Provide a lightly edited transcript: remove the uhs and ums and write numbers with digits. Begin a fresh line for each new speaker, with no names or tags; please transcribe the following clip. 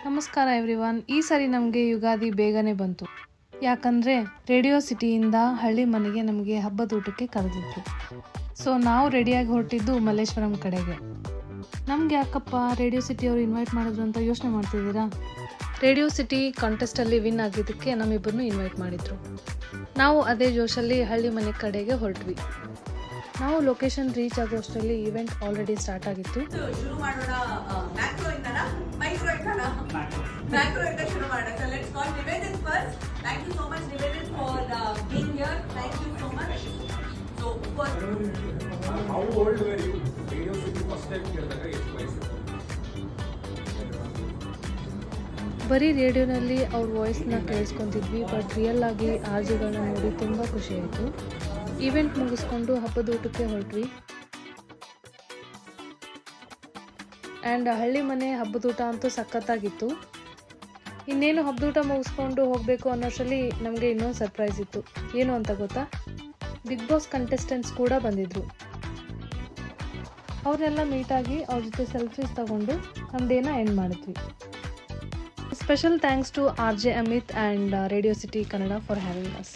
ನಮಸ್ಕಾರ ಎವ್ರಿವನ್. ಈ ಸರಿ ನಮಗೆ ಯುಗಾದಿ ಬೇಗನೆ ಬಂತು. ಯಾಕಂದರೆ ರೇಡಿಯೋ ಸಿಟಿಯಿಂದ ಹಳ್ಳಿ ಮನೆಗೆ ನಮಗೆ ಹಬ್ಬದ ಊಟಕ್ಕೆ ಕರೆದಿದ್ರು. ಸೊ ನಾವು ರೆಡಿಯಾಗಿ ಹೊರಟಿದ್ದು ಮಲ್ಲೇಶ್ವರಂ ಕಡೆಗೆ. ನಮ್ಗೆ ಯಾಕಪ್ಪ ರೇಡಿಯೋ ಸಿಟಿಯವರು ಇನ್ವೈಟ್ ಮಾಡಿದ್ರು ಅಂತ ಯೋಚನೆ ಮಾಡ್ತಿದ್ದೀರಾ? ರೇಡಿಯೋ ಸಿಟಿ ಕಾಂಟೆಸ್ಟಲ್ಲಿ ವಿನ್ ಆಗಿದ್ದಕ್ಕೆ ನಮ್ಮಿಬ್ಬರನ್ನು ಇನ್ವೈಟ್ ಮಾಡಿದರು. ನಾವು ಅದೇ ಜೋಶಲ್ಲಿ ಹಳ್ಳಿ ಮನೆ ಕಡೆಗೆ ಹೊರಟ್ವಿ. ನಾವು ಲೊಕೇಶನ್ ರೀಚ್ ಆಗೋಷ್ಟರಲ್ಲಿ ಈವೆಂಟ್ ಆಲ್ರೆಡಿ ಸ್ಟಾರ್ಟ್ ಆಗಿತ್ತು.
ಶುರು ಮಾಡೋಣ. ಮ್ಯಾಕ್ರೋ ಇಂದನಾ ಮೈಕ್ರೋ ಇಂದನಾ? ಮ್ಯಾಕ್ರೋ ಇಂದ ಶುರು ಮಾಡೋಣ. So let's call Nivedit first. Thank you so much Nivedit for being here. Thank you so much. So first,
how old were you? Radio City first time ಕೇಳಿದಾಗ ಎಷ್ಟು ವಯಸ್ಸಿತ್ತು?
ಬರೀ ರೇಡಿಯೋನಲ್ಲಿ ಅವ್ರ ವಾಯ್ಸ್ನ ಕೇಳಿಸ್ಕೊತಿದ್ವಿ, ಬಟ್ ರಿಯಲ್ ಆಗಿ ಆರ್ಜಿಗಳನ್ನ ನೋಡಿ ತುಂಬ ಖುಷಿ ಆಯಿತು. ಈವೆಂಟ್ ಮುಗಿಸ್ಕೊಂಡು ಹಬ್ಬದ ಊಟಕ್ಕೆ ಹೊರಟ್ವಿ. ಆ್ಯಂಡ್ ಹಳ್ಳಿ ಮನೆ ಹಬ್ಬದ ಊಟ ಅಂತೂ ಸಖತ್ತಾಗಿತ್ತು. ಇನ್ನೇನು ಹಬ್ಬದ ಊಟ ಮುಗಿಸ್ಕೊಂಡು ಹೋಗಬೇಕು ಅನ್ನೋಷ್ಟರಲ್ಲಿ ನಮಗೆ ಇನ್ನೊಂದು ಸರ್ಪ್ರೈಸ್ ಇತ್ತು. ಏನು ಅಂತ ಗೊತ್ತಾ? ಬಿಗ್ ಬಾಸ್ ಕಂಟೆಸ್ಟೆಂಟ್ಸ್ ಕೂಡ ಬಂದಿದ್ರು. ಅವ್ರನ್ನೆಲ್ಲ ಮೀಟಾಗಿ ಅವ್ರ ಜೊತೆ ಸೆಲ್ಫೀಸ್ ತಗೊಂಡು ನಮ್ಮ ಡೇನ ಎಂಡ್ ಮಾಡಿದ್ವಿ. Special thanks to RJ Amit and Radio City Kannada for having us.